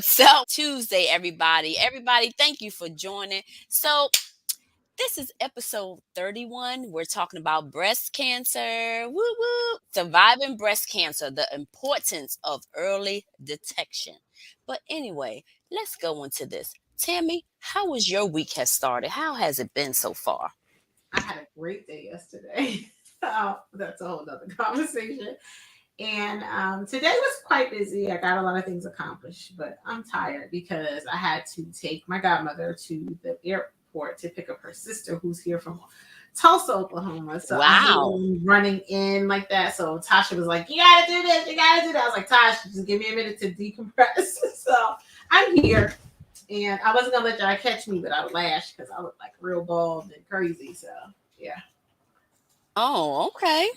What's up? Tuesday, everybody. Everybody, thank you for joining. So, this is episode 31. We're talking about breast cancer. Woo woo. Surviving breast cancer, the importance of early detection. But anyway, let's go into this. Tammy, how was your week has started? How has it been so far? I had a great day yesterday. So that's a whole nother conversation. And today was quite busy. I got a lot of things accomplished, but I'm tired because I had to take my godmother to the airport to pick up her sister who's here from Tulsa, Oklahoma. So I hate Wow. running in like that. So Tasha was like, "You gotta do this, you gotta do that." I was like, "Tasha, just give me a minute to decompress." So I'm here. And I wasn't gonna let y'all catch me, but I would lash because I look like real bald and crazy. So yeah. Oh, okay.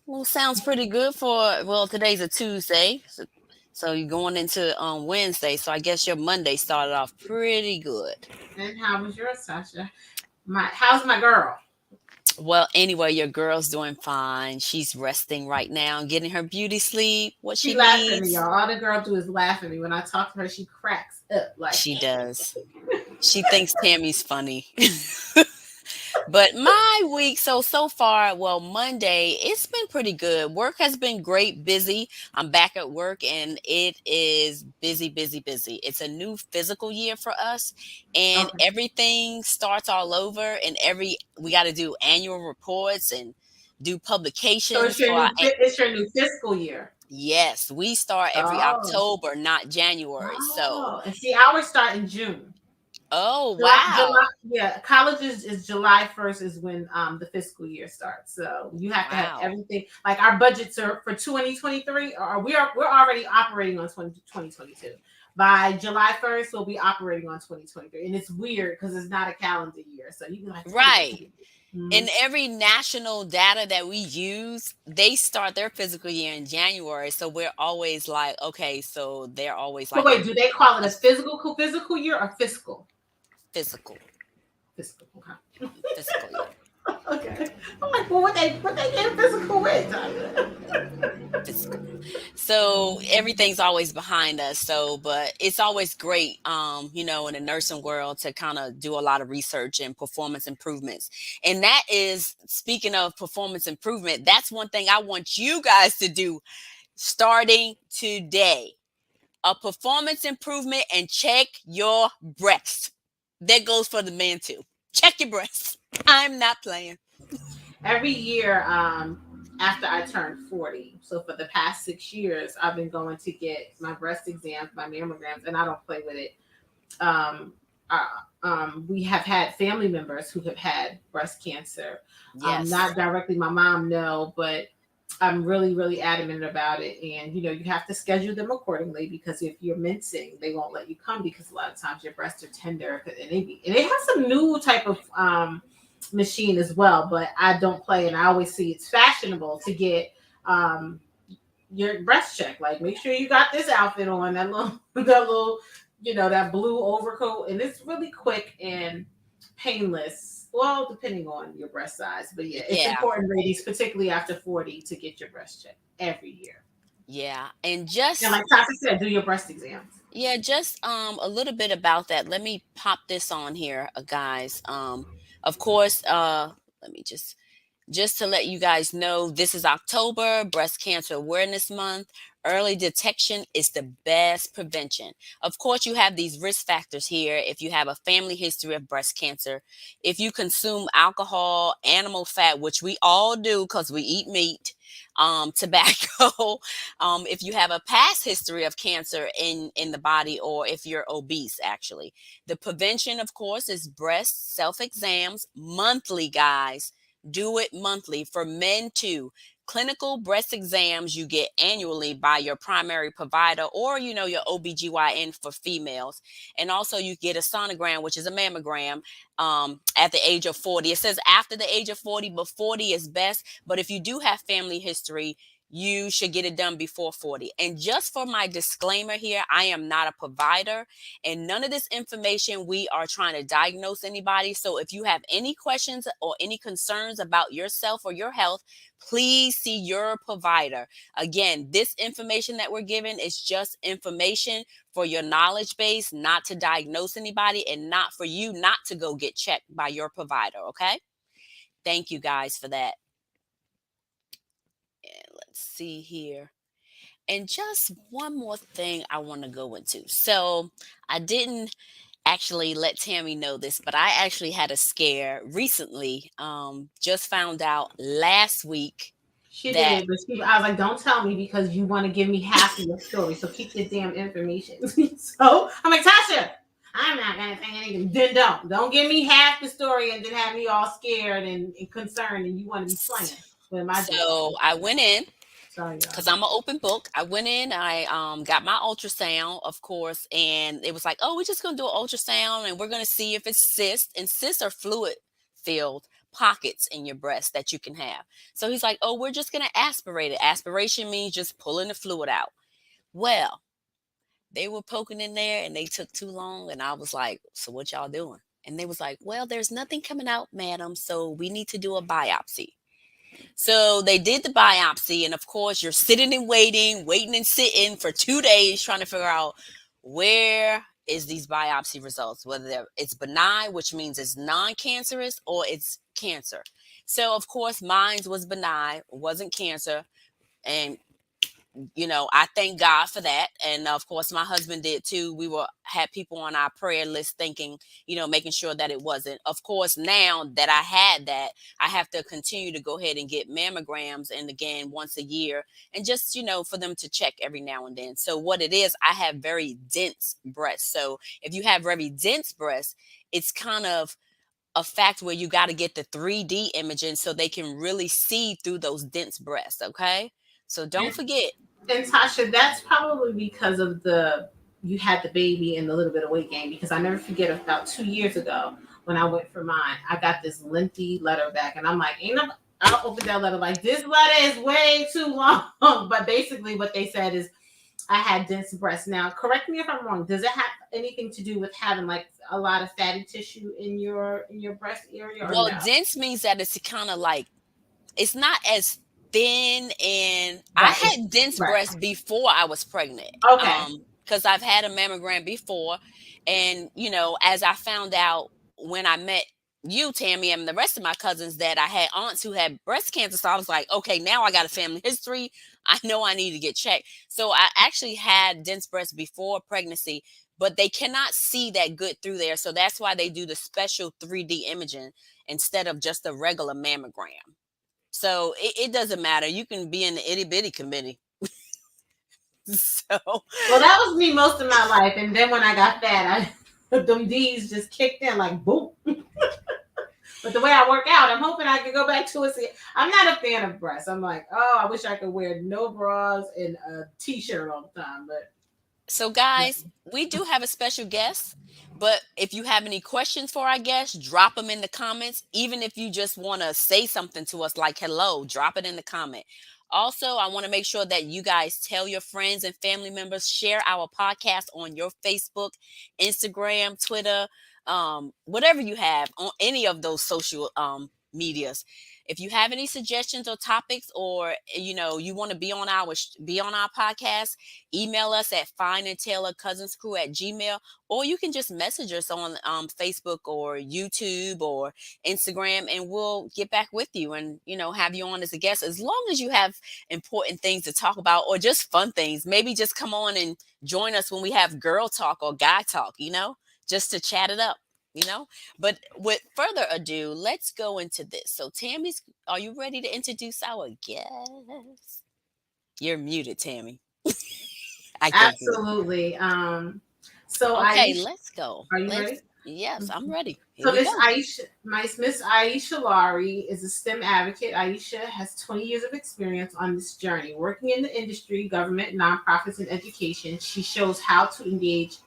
Well, sounds pretty good today's a Tuesday. So you're going into Wednesday. So I guess your Monday started off pretty good. And how was yours, Sasha? How's my girl? Well, anyway, your girl's doing fine. She's resting right now, getting her beauty sleep, what She she laughs at me, needs. y'all. All the girl do is laugh at me. When I talk to her, she cracks up like She does. She thinks Tammy's funny. But my week, so far, well, Monday, it's been pretty good. Work has been great, busy. I'm back at work and it is busy, busy, busy. It's a new physical year for us and okay. everything starts all over and every we got to do annual reports and do So publications for our it's your new fiscal year. yes, we start every Oh. October, not January. So, Oh. And see, ours start in June. oh, July, wow. yeah. College is July 1st is when the fiscal year starts. So you have to have Wow. everything. Like our budgets are for 2023, or we're already operating on 2022. By July 1st, we'll be operating on 2023. And it's weird because it's not a calendar year. So you can like Right. 2020. Mhm. In every national data that we use, they start their physical year in January. So we're always like, okay, so they're always So like wait, do they call it a a physical year or fiscal? physical, Fiscal. Okay. physical year, Okay. I'm like, well, what they get physical with? physical. So everything's always behind us. So, but it's always great, in the nursing world to kind of do a lot of research and performance improvements. And that is, speaking of performance improvement, that's one thing I want you guys to do starting today. A performance improvement and check your breasts. That goes for the man too. Check your breasts. I'm not playing. Every year after I turned 40. So for the past 6 years, I've been going to get my breast exams, my mammograms, and I don't play with it. Um, we have had family members who have had breast cancer. Yes. Not directly my mom, no, but I'm really, really adamant about it. And you have to schedule them accordingly because if you're mincing, they won't let you come because a lot of times your breasts are tender and they have some new type of machine as well. But I don't play, and I always see it's fashionable to get um your breast check. Like make sure you got this outfit on, that little that little, that blue overcoat, and it's really quick and painless. Well, depending on your breast size, but yeah, it's Yeah. important, ladies, particularly after 40, to get your breast checked every year. Yeah. And And just like Tasha said, do your breast exams. yeah, just a little bit about that. Let me pop this on here, guys. Of course, let me just to let you guys know, this is October, Breast Cancer Awareness Month. Early detection is the best prevention. Of course, you have these risk factors here. If you have a family history of breast cancer, if you consume alcohol, animal fat, which we all do because we eat meat, tobacco, if you have a past history of cancer in the body, or if you're obese, actually. The prevention, of course, is breast self exams monthly, guys. Do it monthly. For men too. Clinical breast exams you get annually by your primary provider, or your OBGYN for females. And also you get a sonogram, which is a mammogram, at the age of 40. It says after the age of 40, but 40 is best. But if you do have family history, you should get it done before 40. And just for my disclaimer here, I am not a provider, and none of this information we are trying to diagnose anybody. So if you have any questions or any concerns about yourself or your health, please see your provider. Again, this information that we're giving is just information for your knowledge base, not to diagnose anybody, and not for you not to go get checked by your provider. Okay. Thank you guys for that. And let's see here. And just one more thing I want to go into. So I didn't actually let Tammy know this, but I actually had a scare recently. Just found out last week She that did, but I was like, don't tell me because you want to give me half of your story. So keep your damn information. So I'm like, Tasha, I'm not gonna say anything. Then don't give me half the story and then have me all scared and concerned and you want to be playing with my daughter. so I went in Sorry, y'all. because I'm an open book. I went in, I got my ultrasound, of course, and it was like, oh, we're just gonna do an ultrasound and we're gonna see if it's cysts. And cysts are fluid filled pockets in your breast that you can have. So he's like, oh, we're just gonna aspirate it. Aspiration means just pulling the fluid out. Well, they were poking in there and they took too long, and I was like, so what y'all doing? And they was like, well, there's nothing coming out, madam, so we need to do a biopsy. So they did the biopsy, and of course, you're sitting and waiting and sitting for 2 days trying to figure out where is these biopsy results, whether it's benign, which means it's non-cancerous, or it's cancer. So of course, mine was benign, wasn't cancer, and I thank God for that. And of course, my husband did too. We had people on our prayer list thinking, making sure that it wasn't. Of course, now that I had that, I have to continue to go ahead and get mammograms, and again, once a year, and just, for them to check every now and then. So what it is, I have very dense breasts. So if you have very dense breasts, it's kind of a fact where you got to get the 3D imaging so they can really see through those dense breasts. Okay. So don't forget. And Tasha, that's probably because of you had the baby and the little bit of weight gain. Because I never forget about 2 years ago when I went for mine, I got this lengthy letter back, and I'm like, I'll open that letter like this letter is way too long. But basically, what they said is I had dense breasts. Now, correct me if I'm wrong. Does it have anything to do with having like a lot of fatty tissue in your breast area? Or Well, no? dense means that it's kind of like it's not as thin, and I Right. had dense Right. breasts before I was pregnant. Okay. Because I've had a mammogram before, and as I found out when I met you, Tammy, and the rest of my cousins, that I had aunts who had breast cancer. So I was like, okay, now I got a family history. I know I need to get checked. So I actually had dense breasts before pregnancy, but they cannot see that good through there. So that's why they do the special 3D imaging instead of just a regular mammogram. So it doesn't matter. You can be in the itty bitty committee. So Well, that was me most of my life, and then when I got fat, them D's just kicked in like boom. But the way I work out, I'm hoping I can go back to it. I'm not a fan of breasts. I'm like, oh, I wish I could wear no bras and a t-shirt all the time. But so guys, we do have a special guest. But if you have any questions for our guest, drop them in the comments. Even if you just want to say something to us like hello, drop it in the comment. Also, I want to make sure that you guys tell your friends and family members, share our podcast on your Facebook, Instagram, Twitter, whatever you have on any of those social medias. If you have any suggestions or topics, or you want to be on our podcast, email us at fineandtaylorcousinscrew@gmail, or you can just message us on Facebook or YouTube or Instagram, and we'll get back with you and have you on as a guest, as long as you have important things to talk about or just fun things. Maybe just come on and join us when we have girl talk or guy talk, just to chat it up. But with further ado, let's go into this. So are you ready to introduce our guest? You're muted, Tammy. I think you're absolutely. So okay. Aisha, Let's go. are you ready? Yes, I'm ready. Here So we this go. Aisha, Miss Aisha Lawrey is a STEM advocate. Aisha has 20 years of experience on this journey, working in the industry, government, nonprofits, and education. She shows how to engage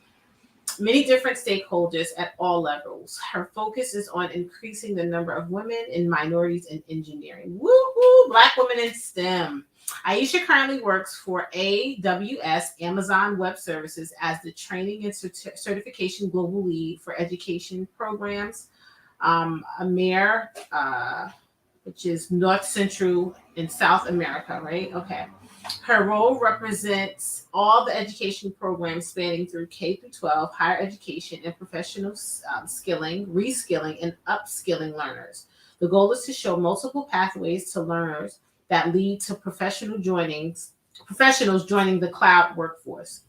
many different stakeholders at all levels. Her focus is on increasing the number of women and minorities in engineering. Woo woo, Black women in STEM. Aisha currently works for AWS, Amazon Web Services, as the Training and Certification Global Lead for Education Programs. AMER, which is North Central and South America, right? Okay. Her role represents all the education programs spanning through K through 12, higher education, and professional skilling, reskilling, and upskilling learners. The goal is to show multiple pathways to learners that lead to professionals joining the cloud workforce.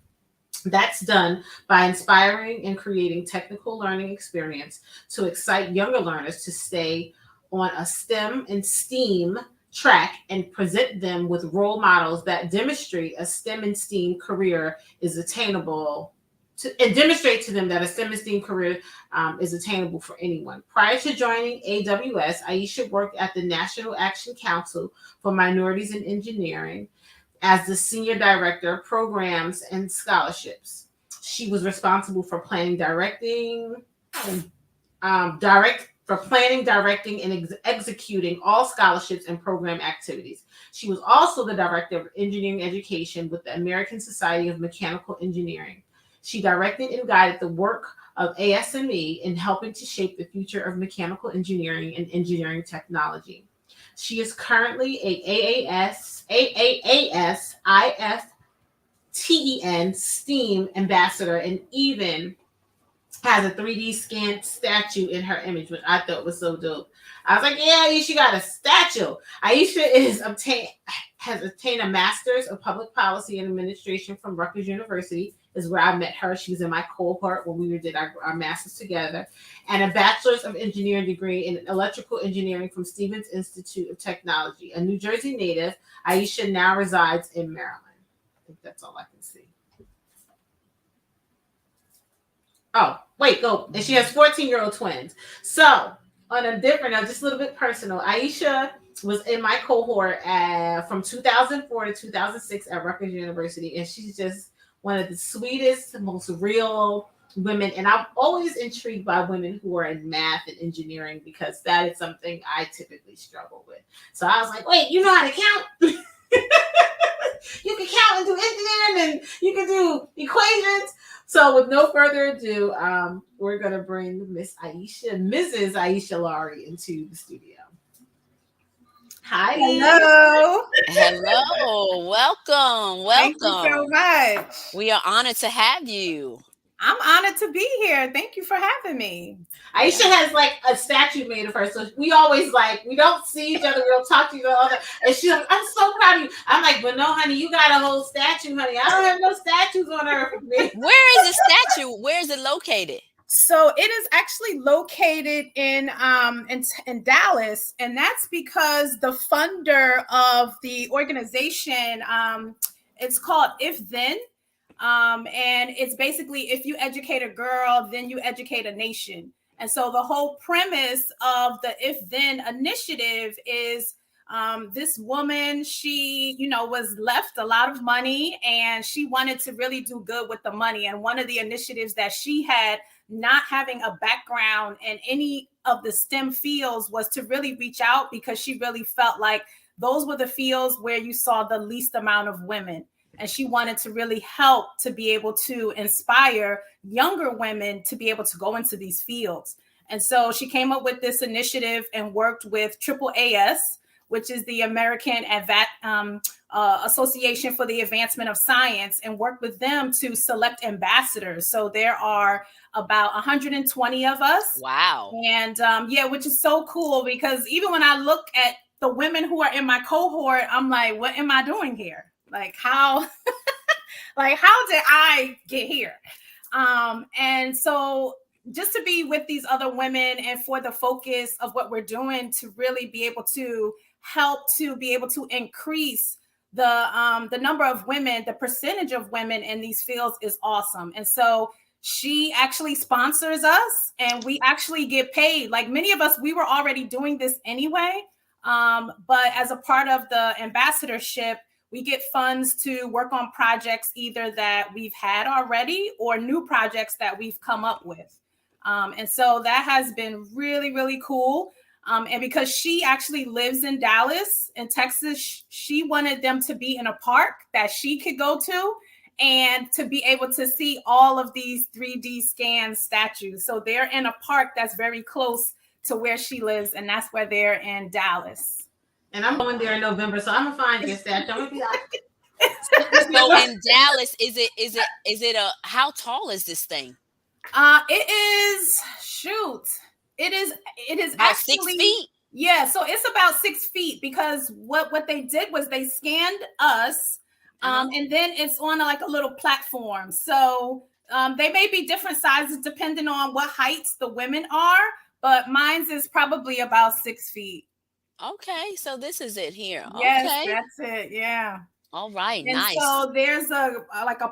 That's done by inspiring and creating technical learning experience to excite younger learners to stay on a STEM and STEAM track and present them with role models that demonstrate a STEM and STEAM career is attainable and demonstrate to them that a STEM and STEAM career is attainable for anyone. Prior to joining AWS, Aisha worked at the National Action Council for Minorities in Engineering as the Senior Director of Programs and Scholarships. She was responsible for directing, and executing all scholarships and program activities. She was also the Director of Engineering Education with the American Society of Mechanical Engineering. She directed and guided the work of ASME in helping to shape the future of mechanical engineering and engineering technology. She is currently a AAAS IFTEN STEAM ambassador and even has a 3D scanned statue in her image, which I thought was so dope. I was like, yeah, Aisha got a statue. Aisha has obtained a master's of public policy and administration from Rutgers University, is where I met her. She was in my cohort when we did our master's together, and a bachelor's of engineering degree in electrical engineering from Stevens Institute of Technology. A New Jersey native, Aisha now resides in Maryland. I think that's all I can see. Oh, wait, go. And she has 14-year-old twins. So, on a different note, just a little bit personal, Aisha was in my cohort from 2004 to 2006 at Rutgers University, and she's just one of the sweetest, most real women. And I'm always intrigued by women who are in math and engineering because that is something I typically struggle with. So I was like, wait, you know how to count? You can count and do engineering and you can do equations. So with no further ado, we're going to bring Mrs. Aisha Lawrey into the studio. Hi. Hello. Hello. Welcome. Thank you so much. We are honored to have you. I'm honored to be here. Thank you for having me. Aisha has like a statue made of her. So we always we don't see each other. We don't talk to each other. And she's like, I'm so proud of you. I'm like, but no, honey, you got a whole statue, honey. I don't have no statues on Earth with me. Where is the statue? Where is it located? So it is actually located in Dallas, and that's because the funder of the organization, it's called If Then, and it's basically if you educate a girl, then you educate a nation. And so the whole premise of the If Then initiative is this woman, she, was left a lot of money and she wanted to really do good with the money. And one of the initiatives that she had, not having a background in any of the STEM fields, was to really reach out because she really felt like those were the fields where you saw the least amount of women. And she wanted to really help to be able to inspire younger women to be able to go into these fields. And so she came up with this initiative and worked with AAAS, which is the American Association for the Advancement of Science, and worked with them to select ambassadors. So there are about 120 of us. Wow. And which is so cool because even when I look at the women who are in my cohort, I'm like, what am I doing here? Like how did I get here? And so just to be with these other women and for the focus of what we're doing to really be able to help to be able to increase the number of women, the percentage of women in these fields is awesome. And so she actually sponsors us and we actually get paid. Like many of us, we were already doing this anyway. But as a part of the ambassadorship, we get funds to work on projects either that we've had already or new projects that we've come up with. And so that has been really, really cool. And because she actually lives in Dallas, in Texas, she wanted them to be in a park that she could go to and to be able to see all of these 3D scan statues. So they're in a park that's very close to where she lives, and that's where they're in Dallas. And I'm going there in November, so I'm gonna find your statue. I'm gonna be like, So in Dallas, is it how tall is this thing? It is It is About actually 6 feet. Yeah, so it's about 6 feet because what they did was they scanned us, and then it's on like a little platform. So they may be different sizes depending on what heights the women are, but mine's is probably about 6 feet. Okay, so this is it here. Yes, Okay. that's it. Yeah. All right, And nice. so there's a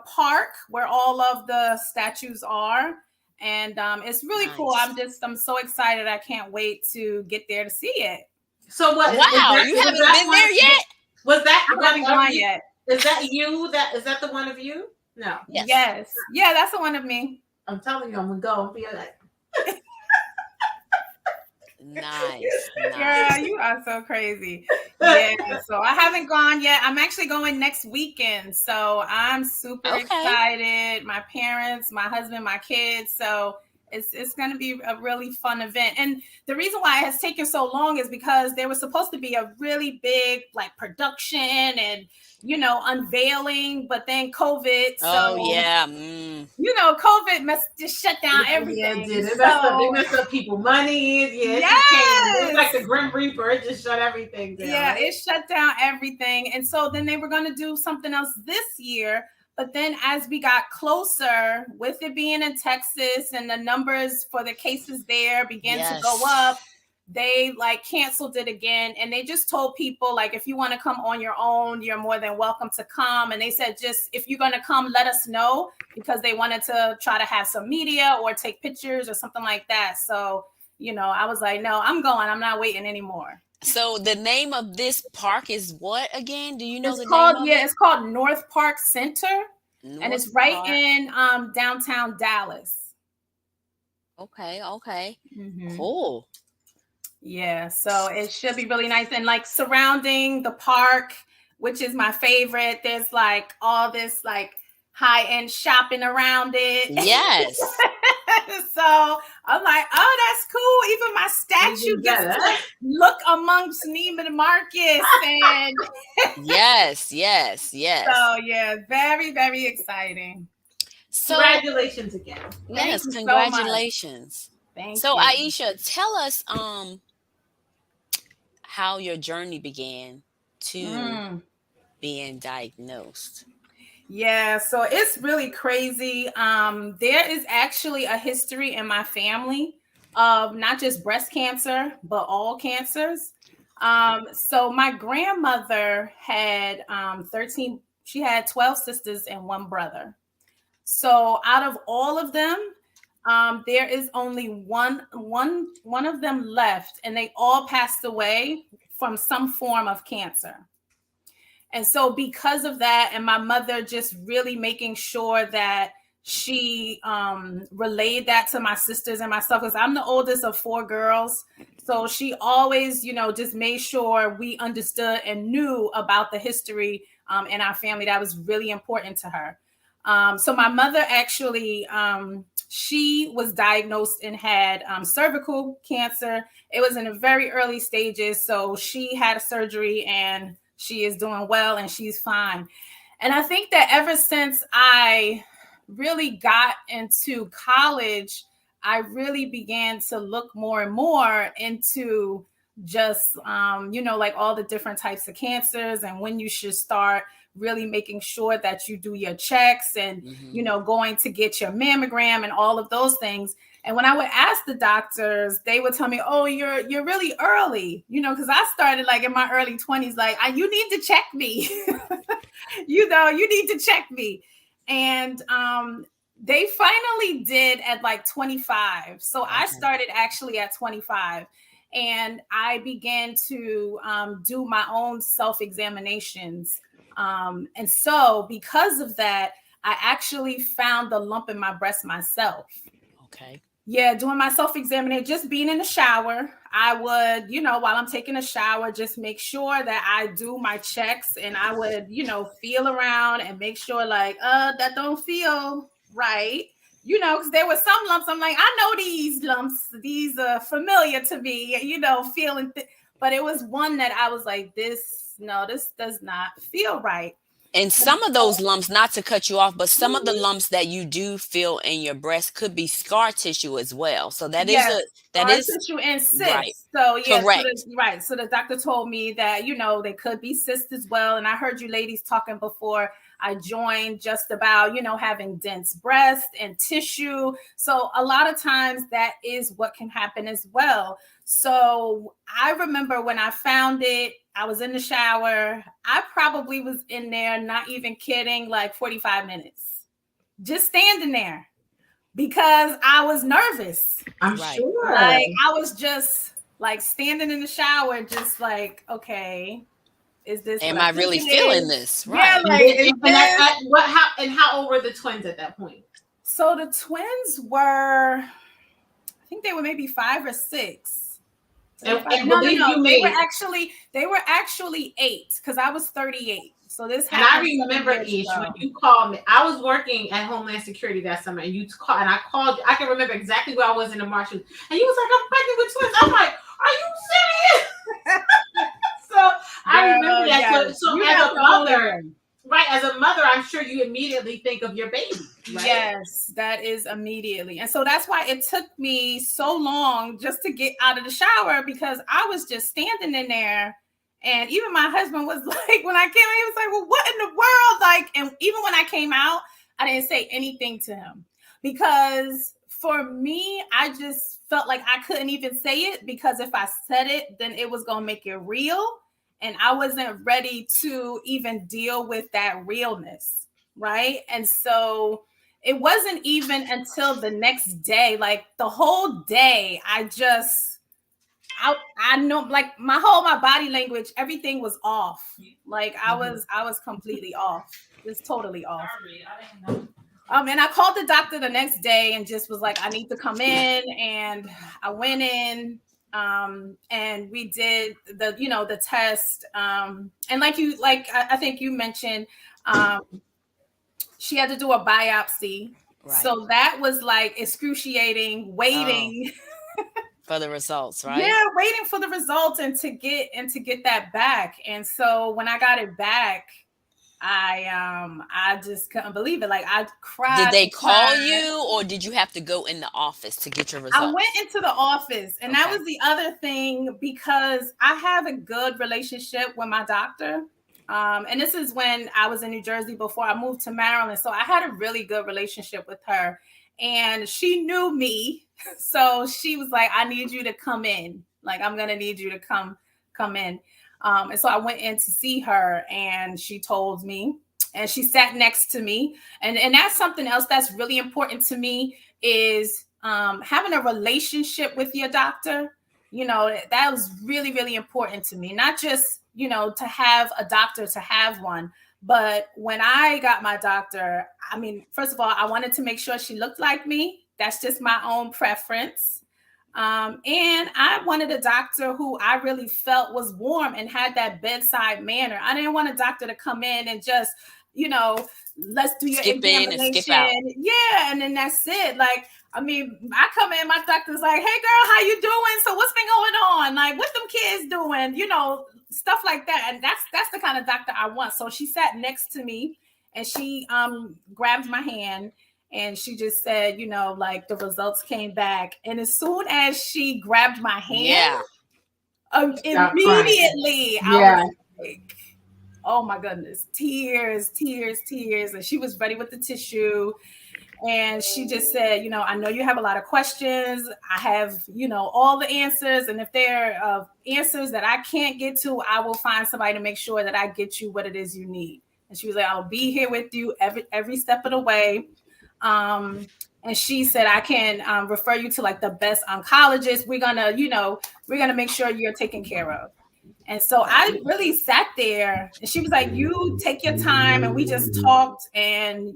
park where all of the statues are. And it's really cool. I'm so excited. I can't wait to get there to see it. So what? Wow, you haven't been there yet? Was that? I haven't gone yet. Is that you? Is that the one of you? No. Yes. Yeah, that's the one of me. I'm telling you, I'm gonna go and be like. Nice. Girl, you are so crazy. Yeah, so I haven't gone yet. I'm actually going next weekend. So I'm super excited. My parents, my husband, my kids. So it's going to be a really fun event. And the reason why it has taken so long is because there was supposed to be a really big like production and, you know, unveiling, but then COVID. COVID just shut down everything. Yeah, it messed up people money. It was like the Grim Reaper. It just shut everything down. Yeah, it shut down everything. And so then they were going to do something else this year. But then as we got closer, with it being in Texas and the numbers for the cases there began to go up, they like canceled it again. And they just told people, like, if you want to come on your own, you're more than welcome to come. And they said, just if you're going to come, let us know, because they wanted to try to have some media or take pictures or something like that. So, you know, I was like, no, I'm going. I'm not waiting anymore. So the name of this park is what again? Do you know name of it? It's called North Park Center. And it's right in downtown Dallas. Okay. Mm-hmm. Cool. Yeah, so it should be really nice. And like surrounding the park, which is my favorite, there's like all this like high-end shopping around it. Yes. So I'm like, oh, that's cool. Even my statue gets to look amongst Neiman Marcus and yes. So yeah, very, very exciting. So congratulations again. Yes, congratulations. Thank you. So Aisha, tell us how your journey began to being diagnosed. Yeah, so it's really crazy. There is actually a history in my family of not just breast cancer, but all cancers. So my grandmother had 12 sisters and one brother. So out of all of them, there is only one of them left, and they all passed away from some form of cancer. And so because of that, and my mother just really making sure that she relayed that to my sisters and myself, because I'm the oldest of 4 girls. So she always, you know, just made sure we understood and knew about the history in our family. That was really important to her. So my mother actually, she was diagnosed and had cervical cancer. It was in the very early stages. So she had a surgery and she is doing well and she's fine. And I think that ever since I really got into college, I really began to look more and more into just, like all the different types of cancers and when you should start really making sure that you do your checks and, going to get your mammogram and all of those things. And when I would ask the doctors, they would tell me, oh, you're really early, because I started like in my early 20s, like, you need to check me, you need to check me. And they finally did at like 25. So I started actually at 25. and I began to do my own self-examinations. And so because of that, I actually found the lump in my breast myself. Okay. Yeah, doing my self-examination, just being in the shower, I would, while I'm taking a shower, just make sure that I do my checks, and I would, feel around and make sure like, that don't feel right. Because there were some lumps. I'm like, I know these lumps, these are familiar to me, feeling, but it was one that I was like, this does not feel right. And some of those lumps, not to cut you off, but some of the lumps that you do feel in your breast could be scar tissue as well. So that is Yes, that scar is tissue and cysts. right. So yeah, Correct. so the doctor told me that they could be cysts as well. And I heard you ladies talking before I joined just about having dense breast and tissue. So a lot of times that is what can happen as well. So I remember when I found it, I was in the shower. I probably was in there, not even kidding, like 45 minutes, just standing there because I was nervous. I'm Right. sure. Like I was just like standing in the shower, just like, okay, is this? Am what I really think it feeling is? this? Yeah, Right. like is this? How old were the twins at that point? So the twins were, I think they were maybe 5 or 6. And No. They were actually 8 because I was 38. So this and I happened 7 remember years Ish ago. when you called me. I was working at Homeland Security that summer, and you called, and I called you. I can remember exactly where I was in the marshals, and you was like, "I'm pregnant with twins." I'm like, "Are you serious?" So I remember that. Yes. So You as have a to hold mother, them. right? As a mother, I'm sure you immediately think of your baby. Right? Yes, that is immediately. And so that's why it took me so long just to get out of the shower, because I was just standing in there. And even my husband was like, when I came in, he was like, well, what in the world? Like, and even when I came out, I didn't say anything to him, because for me, I just felt like I couldn't even say it, because if I said it, then it was going to make it real. And I wasn't ready to even deal with that realness. Right. And so it wasn't even until the next day, like the whole day, I know, like my body language, everything was off. Like I was completely off, just totally off. And I called the doctor the next day and just was like, I need to come in. And I went in, and we did the test. And I think you mentioned, she had to do a biopsy. Right. So that was like excruciating, waiting for the results, right? Yeah, waiting for the results and to get that back. And so when I got it back, I just couldn't believe it. Like I cried. Did they call you, or did you have to go in the office to get your results? I went into the office, and that was the other thing, because I have a good relationship with my doctor. And this is when I was in New Jersey before I moved to Maryland. So I had a really good relationship with her, and she knew me. So she was like, I need you to come in. Like, I'm going to need you to come in. And so I went in to see her, and she told me, and she sat next to me. And that's something else that's really important to me, is having a relationship with your doctor. That was really, really important to me. Not just, to have a doctor, to have one. But when I got my doctor, I mean, first of all, I wanted to make sure she looked like me. That's just my own preference. And I wanted a doctor who I really felt was warm and had that bedside manner. I didn't want a doctor to come in and just, let's do your examination. In and skip out. Yeah, and then that's it. Like, I mean, I come in, my doctor's like, hey girl, how you doing? So what's been going on? Like, what them kids doing? Stuff like that. And that's the kind of doctor I want. So she sat next to me, and she grabbed my hand, and she just said, like, the results came back. And as soon as she grabbed my hand, immediately I was like, oh my goodness, tears. And she was ready with the tissue. And she just said, I know you have a lot of questions. I have, all the answers. And if there are answers that I can't get to, I will find somebody to make sure that I get you what it is you need. And she was like, I'll be here with you every step of the way. And she said, I can refer you to like the best oncologist. We're gonna make sure you're taken care of. And so I really sat there, and she was like, you take your time. And we just talked, and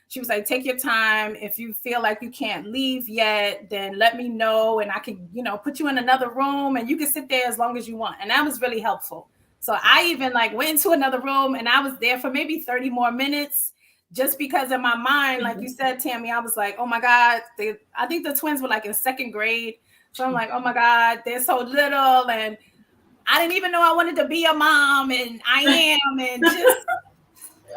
she was like, take your time. If you feel like you can't leave yet, then let me know, and I can, put you in another room, and you can sit there as long as you want. And that was really helpful. So I even like went into another room, and I was there for maybe 30 more minutes, just because in my mind, like you said, Tammy, I was like, oh my God, I think the twins were like in second grade. So I'm like, oh my God, they're so little. And I didn't even know I wanted to be a mom, and I am, and just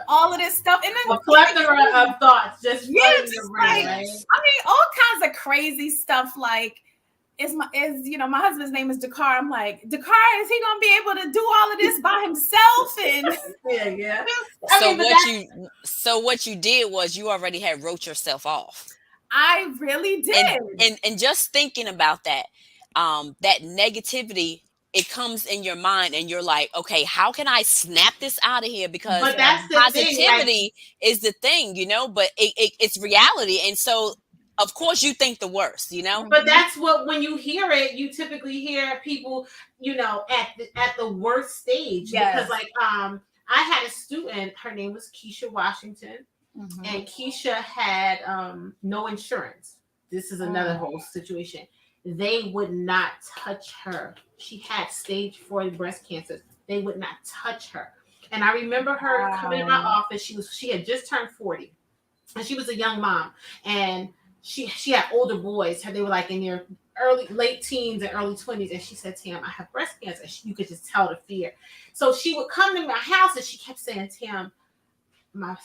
all of this stuff. And then a plethora of thoughts just right? right? I mean, all kinds of crazy stuff. Like, my husband's name is Dakar. I'm like, Dakar, is he gonna be able to do all of this by himself? And yeah. So what you did was you already had wrote yourself off. I really did. And just thinking about that, that negativity, it comes in your mind, and you're like, okay, how can I snap this out of here? Because positivity is the thing, but it's reality. And so, of course, you think the worst, But that's what, when you hear it, you typically hear people, at the worst stage. Yes. Because like, I had a student, her name was Keisha Washington, and Keisha had no insurance. This is another whole situation. They would not touch her. She had stage 4 breast cancer. They would not touch her. And I remember her coming in my office. She had just turned 40, and she was a young mom. And she had older boys. They were like in their late teens and early 20s. And she said, Tam, I have breast cancer. You could just tell the fear. So she would come to my house, and she kept saying, Tam, my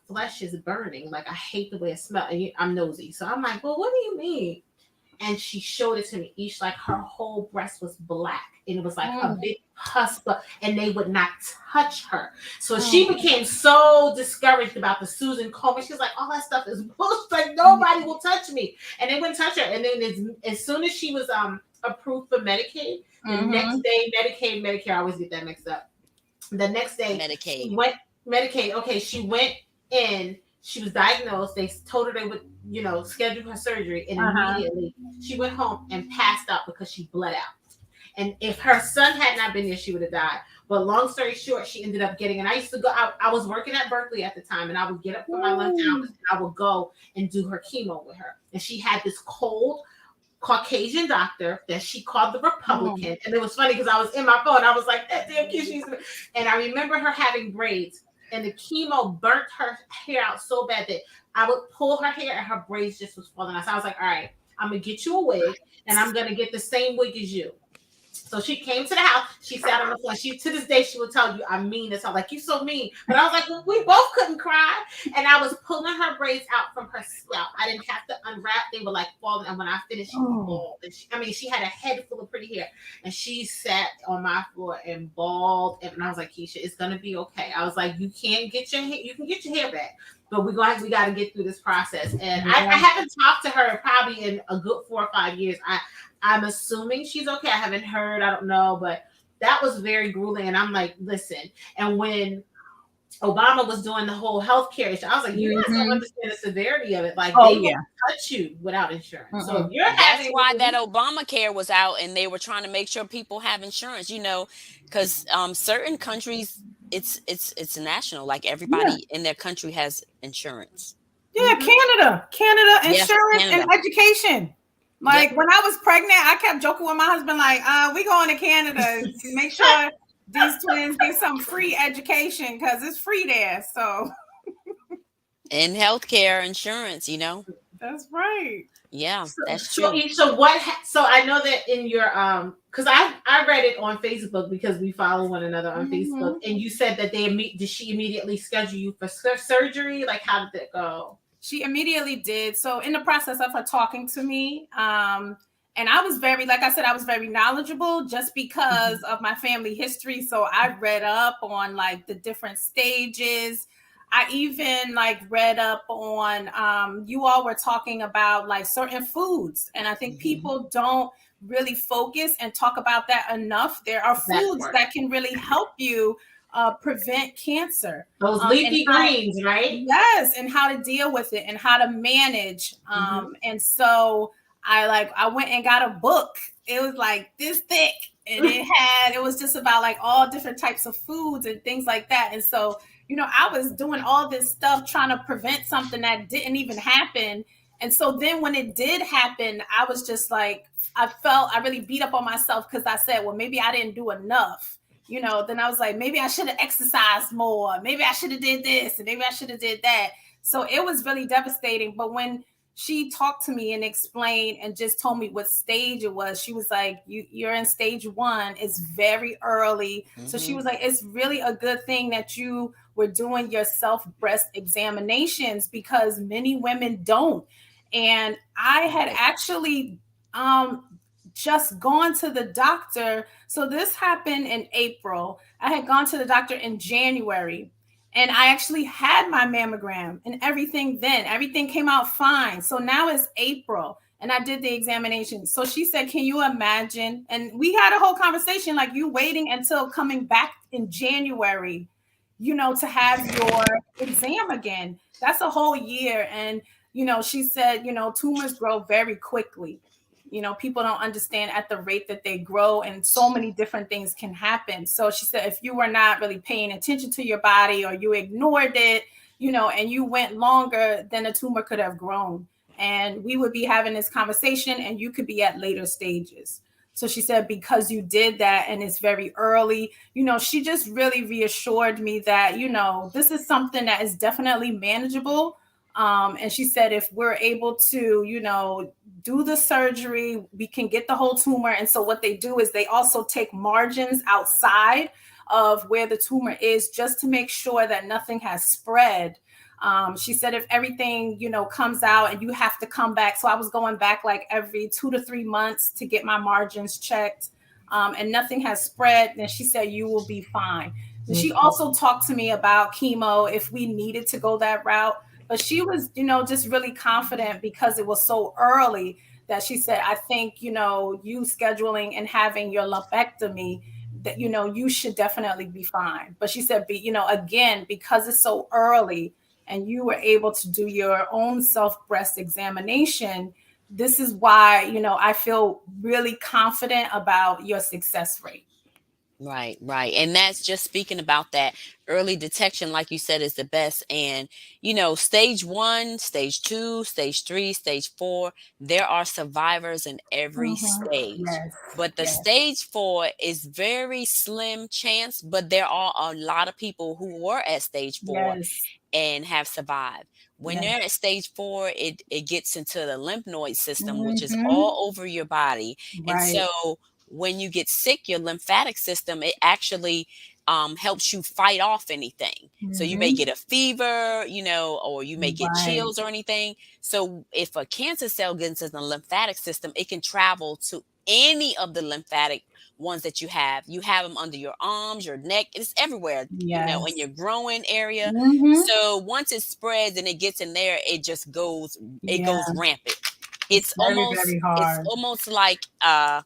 flesh is burning. Like, I hate the way it smells. And I'm nosy. So I'm like, well, what do you mean? And she showed it to me. Each, like, her whole breast was black, and it was like a big pus, and they would not touch her. So she became so discouraged about the Susan Komen. She was like, all that stuff is bullshit. Like, nobody will touch me. And they wouldn't touch her. And then as soon as she was approved for Medicaid, the next day, Medicare, I always get that mixed up. The next day, Medicaid. Okay, she went in. She was diagnosed. They told her they would, schedule her surgery, and immediately she went home and passed out because she bled out. And if her son had not been there, she would have died. But long story short, she ended up getting. And I used to go. I was working at Berkeley at the time, and I would get up for my lunch hours, and I would go and do her chemo with her. And she had this cold Caucasian doctor that she called the Republican. And it was funny because I was in my phone. I was like, that damn kid. And I remember her having braids. And the chemo burnt her hair out so bad that I would pull her hair, and her braids just was falling out. So I was like, all right, I'm going to get you a wig, and I'm going to get the same wig as you. So she came to the house. She sat on the floor. To this day, she will tell you, I'm mean as hell. Like, you so mean. But I was like, well, we both couldn't cry. And I was pulling her braids out from her scalp. I didn't have to unwrap. They were like falling. And when I finished, she bawled. And she had a head full of pretty hair. And she sat on my floor and bawled. And I was like, Keisha, it's going to be okay. I was like, you can get your hair back. But we got to get through this process. And I haven't talked to her probably in a good 4 or 5 years. I'm assuming she's okay. I haven't heard. I don't know. But that was very grueling. And I'm like, listen. And when Obama was doing the whole healthcare issue, I was like, you guys don't understand the severity of it. Like, they won't touch you without insurance. So if you're that's why that Obamacare was out, and they were trying to make sure people have insurance, because certain countries, it's national. Like, everybody in their country has insurance. Yeah, Canada, insurance and education. Like, when I was pregnant, I kept joking with my husband, like, we going to Canada to make sure these twins get some free education, because it's free there. So, and healthcare insurance, That's right. Yeah, that's true. So I know that in your because I read it on Facebook, because we follow one another on Facebook, and you said that did she immediately schedule you for surgery? Like, how did that go? She immediately did. So in the process of her talking to me, and I was very, like I said, I was very knowledgeable just because of my family history. So I read up on like the different stages. I even like read up on, you all were talking about like certain foods. And I think people don't really focus and talk about that enough. There are foods that can really help you prevent cancer. Those leafy greens, right? Yes, and how to deal with it and how to manage. And so I went and got a book. It was like this thick, and it was just about like all different types of foods and things like that. And so, I was doing all this stuff trying to prevent something that didn't even happen. And so then when it did happen, I was just like, I really beat up on myself because I said, well, maybe I didn't do enough. Then I was like, maybe I should have exercised more. Maybe I should have did this and maybe I should have did that. So it was really devastating. But when she talked to me and explained and just told me what stage it was, she was like, you're in stage 1. It's very early. So she was like, it's really a good thing that you were doing your breast examinations because many women don't. And I had actually just gone to the doctor. So this happened in April. I had gone to the doctor in January, and I actually had my mammogram and everything then. Everything came out fine. So now it's April, and I did the examination. So she said, can you imagine? And we had a whole conversation, like you waiting until coming back in January, to have your exam again. That's a whole year. And, she said, tumors grow very quickly. People don't understand at the rate that they grow, and so many different things can happen. So she said, if you were not really paying attention to your body or you ignored it, and you went longer, then a tumor could have grown. And we would be having this conversation and you could be at later stages. So she said, because you did that and it's very early, she just really reassured me that, this is something that is definitely manageable. And she said, if we're able to, do the surgery, we can get the whole tumor. And so what they do is they also take margins outside of where the tumor is just to make sure that nothing has spread. She said, if everything, comes out and you have to come back. So I was going back like every 2 to 3 months to get my margins checked. And nothing has spread. Then she said, you will be fine. And she also talked to me about chemo if we needed to go that route. But she was, just really confident because it was so early that she said, I think, you scheduling and having your lumpectomy, that, you should definitely be fine. But she said, again, because it's so early and you were able to do your own breast examination, this is why, I feel really confident about your success rate. Right. And that's just speaking about that early detection, like you said, is the best. And, stage 1, stage 2, stage 3, stage 4, there are survivors in every stage. Yes. But the stage 4 is very slim chance, but there are a lot of people who were at stage 4 and have survived. When you're at stage 4, it gets into the lymph node system, which is all over your body. And so when you get sick, your lymphatic system, it actually helps you fight off anything. So you may get a fever, or you may get chills or anything. So if a cancer cell gets in the lymphatic system, it can travel to any of the lymphatic ones that you have. You have them under your arms, your neck, it's everywhere, in your growing area. So once it spreads and it gets in there, it just goes, it goes rampant. It's almost like, I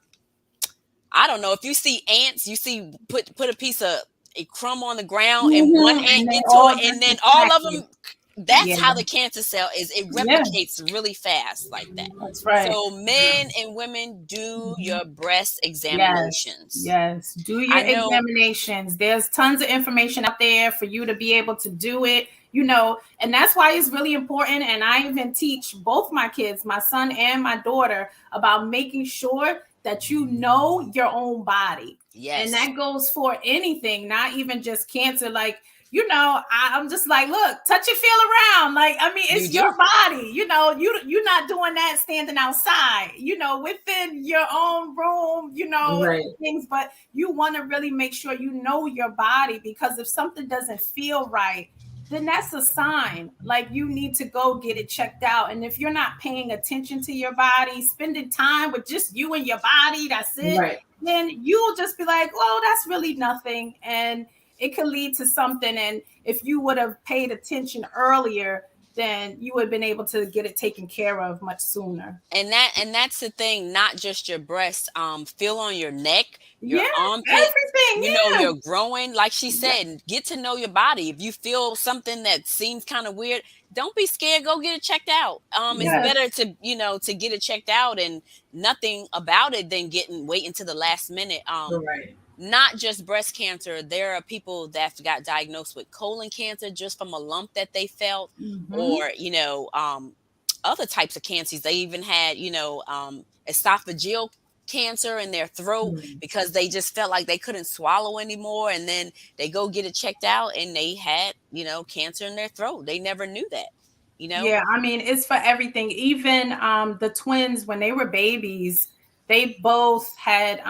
don't know, if you see ants, you see put a piece of a crumb on the ground and one ant gets to it, and then all of them. That's how the cancer cell is. It replicates really fast like that. That's right. So men and women, do your breast examinations. Yes. Do your examinations. There's tons of information out there for you to be able to do it, and that's why it's really important. And I even teach both my kids, my son and my daughter, about making sure that you know your own body. Yes. And that goes for anything, not even just cancer. Like, I'm just like, look, touch and feel around. Like, I mean, it's your body, you're not doing that standing outside, within your own room, things, but you want to really make sure you know your body, because if something doesn't feel right, then that's a sign. Like, you need to go get it checked out. And if you're not paying attention to your body, spending time with just you and your body, that's it, then you'll just be like, well, that's really nothing. And it could lead to something. And if you would have paid attention earlier, then you would have been able to get it taken care of much sooner. And that's the thing, not just your breasts. Feel on your neck, your armpit, Yeah. you're growing. Like she said, get to know your body. If you feel something that seems kind of weird, don't be scared. Go get it checked out. It's Yes. better to, to get it checked out and nothing about it than waiting to the last minute. Right. Not just breast cancer. There are people that got diagnosed with colon cancer just from a lump that they felt, Hmm. or other types of cancers. They even had esophageal cancer in their throat Mm. because they just felt like they couldn't swallow anymore, and then they go get it checked out and they had cancer in their throat. They never knew that. you know Yeah, I mean, it's for everything. Even the twins, when they were babies, they both had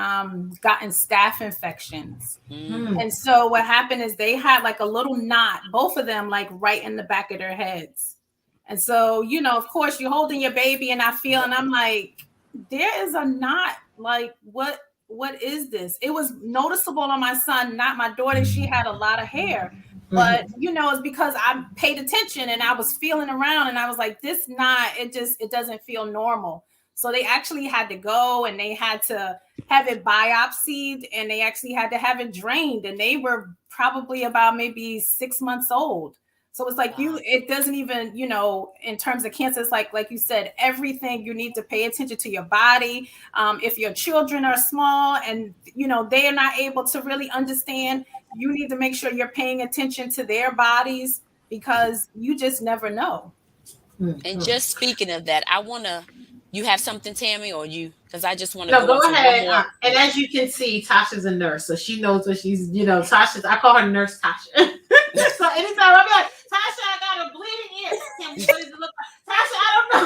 gotten staph infections. Mm. hmm And so what happened is they had like a little knot, both of them, like right in the back of their heads. And so, of course, you're holding your baby, and I feel, and I'm like, there is a knot. Like, what is this? It was noticeable on my son, not my daughter. She had a lot of hair. But Mhm. it's because I paid attention and I was feeling around, and I was like, this knot, it doesn't feel normal. So they actually had to go and they had to have it biopsied, and they actually had to have it drained, and they were probably about maybe 6 months old. So it's like, wow. it doesn't even, in terms of cancer, it's like you said, everything, you need to pay attention to your body. If your children are small and they are not able to really understand, you need to make sure you're paying attention to their bodies, because you just never know. And Mhm. just speaking of that, you have something, Tammy, or because I just want to No, go go into one ahead. more. And as you can see, Tasha's a nurse, so she knows what she's, Tasha's, I call her Nurse Tasha. So anytime I'm like, Tasha, I got a bleeding ear. Tammy, what does it look like? Tasha, I don't know.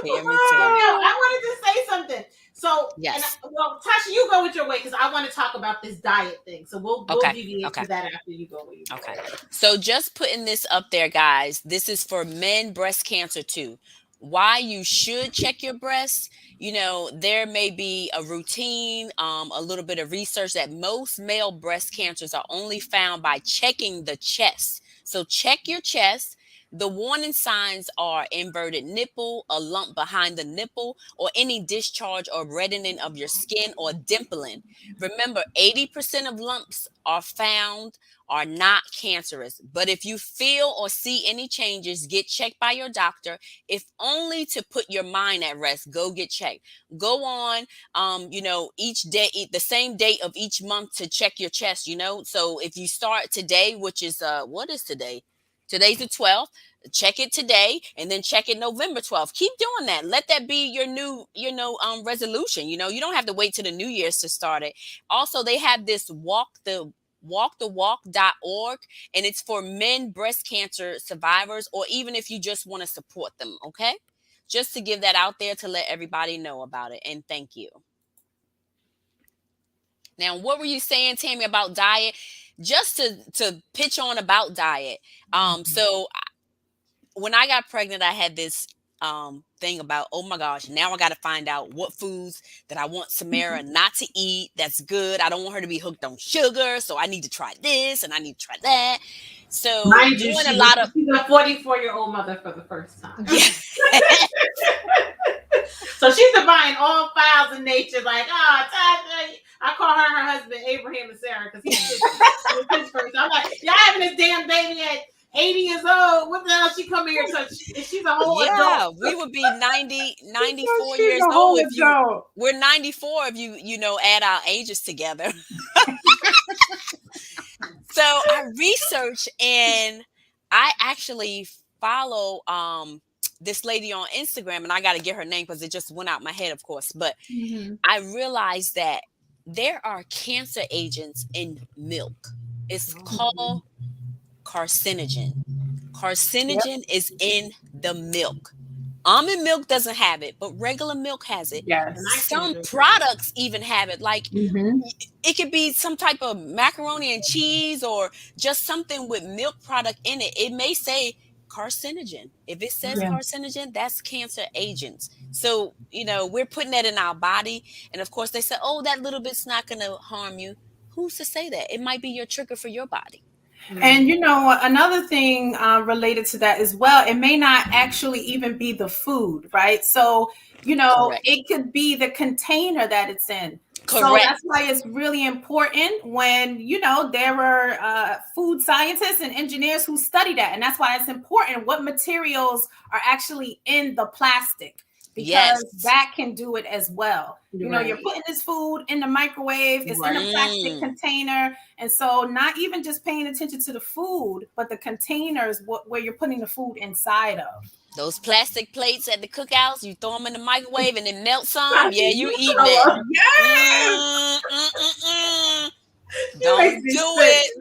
Tammy. No, I wanted to say something. So, Yes. well, Tasha, you go with your way because I want to talk about this diet thing. So we'll Okay. deviate Okay. to that after you go where you Okay. go. So just putting this up there, guys. This is for men breast cancer too. Why you should check your breasts. There may be a routine, a little bit of research that most male breast cancers are only found by checking the chest. So check your chest. The warning signs are inverted nipple, a lump behind the nipple, or any discharge or reddening of your skin or dimpling. Remember, 80% of lumps are not cancerous. But if you feel or see any changes, get checked by your doctor. If only to put your mind at rest, go get checked. Go on, each day, the same date of each month to check your chest. So if you start today, which is, what is today? Today's the 12th. Check it today and then check it November 12th. Keep doing that. Let that be your new, resolution. You don't have to wait till the New Year's to start it. Also, they have this walkthewalk.org, and it's for men breast cancer survivors, or even if you just want to support them. Okay, just to give that out there to let everybody know about it. And thank you. Now, what were you saying, Tammy, about diet? Just to pitch on about diet. So when I got pregnant, I had this thing about, oh my gosh, now I got to find out what foods that I want Samara not to eat. That's good. I don't want her to be hooked on sugar, so I need to try this and I need to try that. So Mind you, doing a she's lot of a 44-year-old mother for the first time. yeah. So she's buying all files in nature, like, Tasha. I call her husband Abraham and Sarah because he's Pittsburgh. So I'm like, y'all having this damn baby at 80 years old. What the hell she come here? So she's a whole Yeah, adult. we would be 90, So 94 she's years a old whole if you adult. we're 94 if you add our ages together. So I researched, and I actually follow this lady on Instagram, and I got to get her name because it just went out my head, of course. But Mhm. I realized that there are cancer agents in milk. It's called carcinogen. Yep. Carcinogen is in the milk. Almond milk doesn't have it, but regular milk has it. And I Yes. can't Some drink it. products even have it. Like Hmm. it could be some type of macaroni and cheese or just something with milk product in it. It may say carcinogen. If it says Yeah. carcinogen, that's cancer agents. So, we're putting that in our body. And of course, they say, oh, that little bit's not going to harm you. Who's to say that? It might be your trigger for your body. And you know, another thing related to that as well, it may not actually even be the food, right? So, you know, Correct. it could be the container that it's in. So Correct. that's why it's really important when, you know, there are food scientists and engineers who study that. And that's why it's important what materials are actually in the plastic, because Yes. that can do it as well. You know, you're putting this food in the microwave, it's in a plastic container. And so not even just paying attention to the food, but the containers where you're putting the food inside of. Those plastic plates at the cookouts, you throw them in the microwave and it melts some. Yeah, you eating it. Yes. Don't do it.